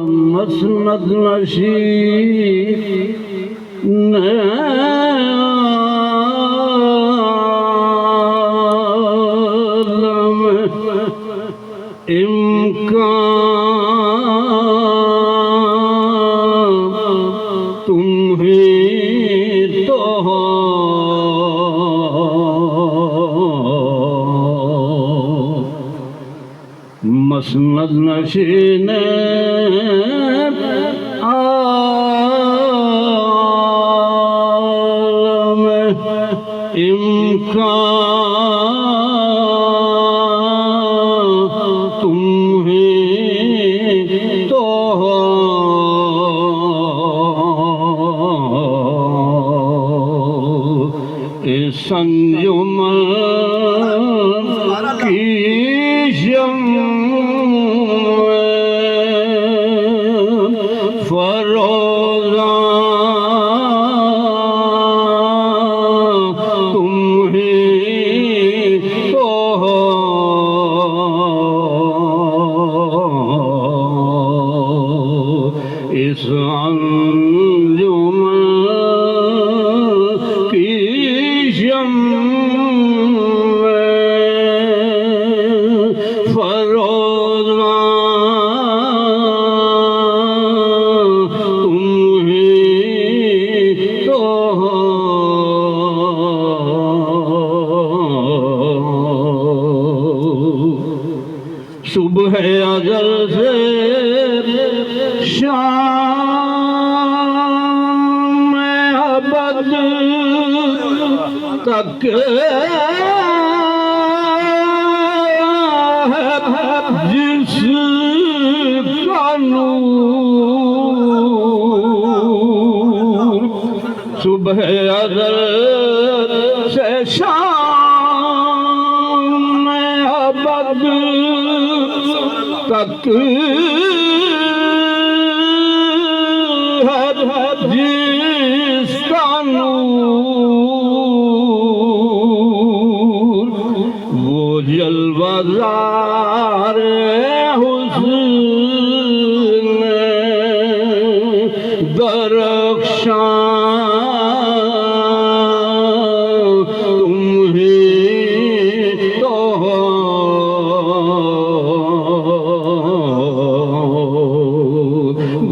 مسند نشین عالم امکان تمہیں تو ہو مسند نشین عالم امکان تمہیں تو ہو اس انجمن کی اس انجمن کی شمع فروزاں تمہیں تو ہو صبح ازل سے شام ابد تک جس کا نور صبح ازل سے شام ابد تک جس کا نور وہ جلوہدار حسن درخشاں تمہیں تو ہو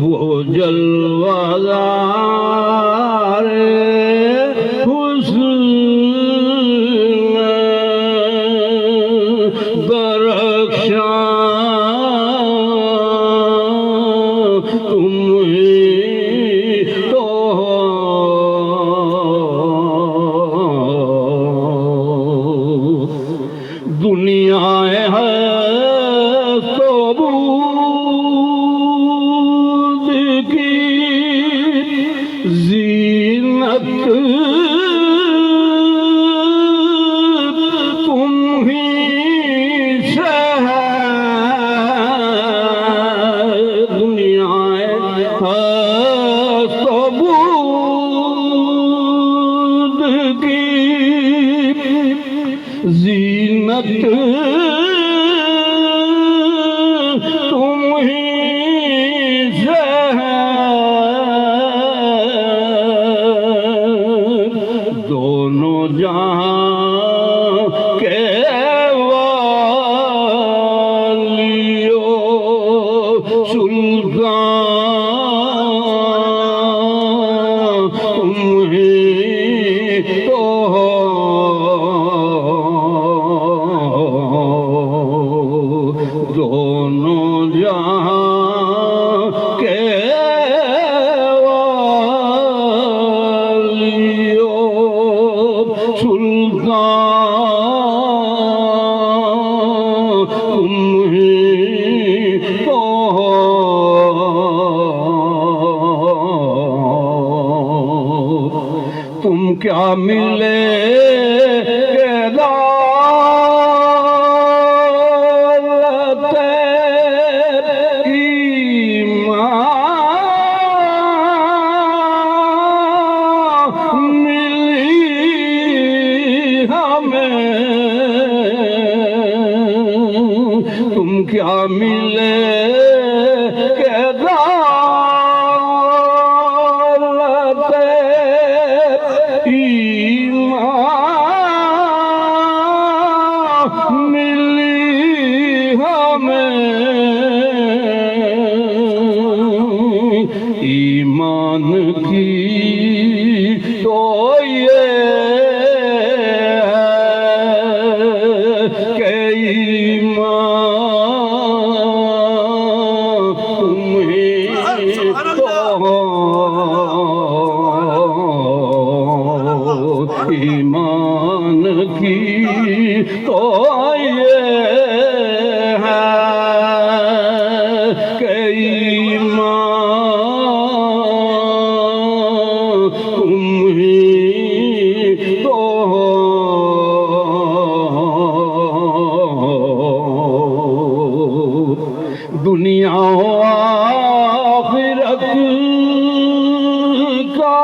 وہ جلوہدار حسن درخشاں تمہیں تو ہو دنیا ہے تو زینت تمہیں سے ہے دنیا ہے تو بود کی زینت تمہیں سے ہے دونوں جہاں کے والیو سلطان تمہیں تو ہو دونوں جہاں کے سلطان تمہیں تو ہو تم کیا ملے تم کیا ملے کہ ایمان کی تو یہ ہے کہ ایمان تمہیں تو ایمان کی تو یہ ہے کہ دنیا و آخرت کا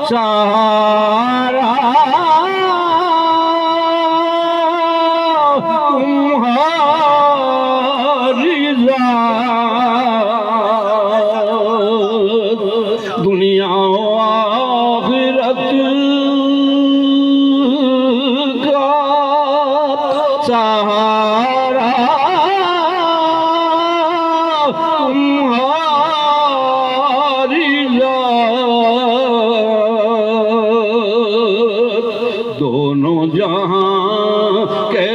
سہارا تمہاری ذات دنیا و آخرت کا سہارا تمہاری ذات دونوں جہاں کے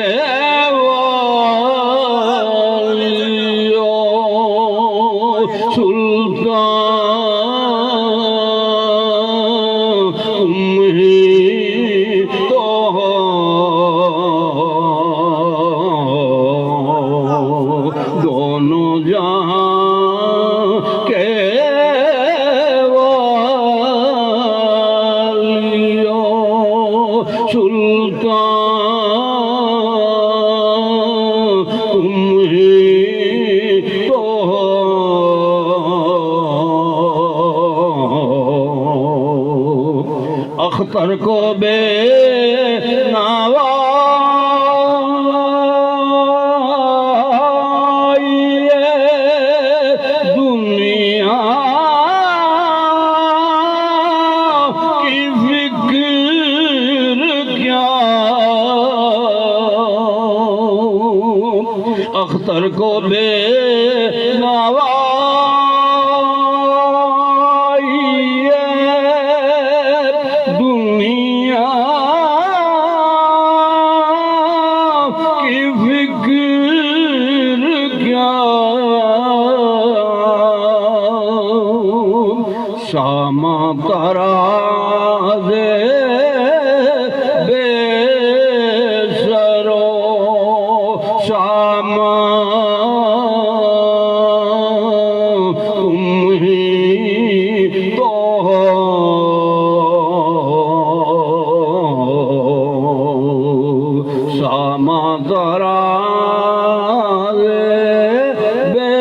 والیوں سلطان تمہیں تو دونوں جہاں اختر کو بے نوا دنیا کی فکر کیا اختر کو بے نوا شامہ تراز بے سرو شامہ تمہیں تو شامہ تراز بے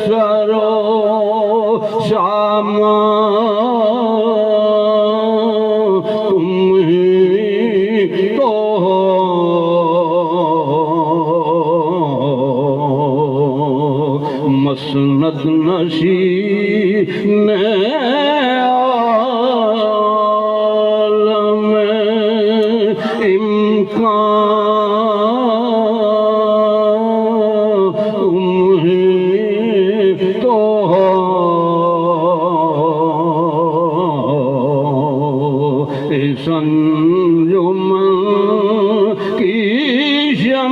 سرو شامہ تمہیں تو مسند نشین عالم امکان تمہیں تو انجمن کی شمع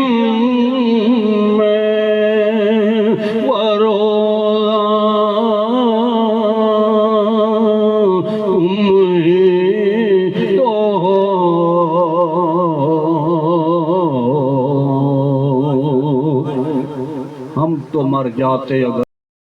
تمہیں تو ہم تو مر جاتے اگر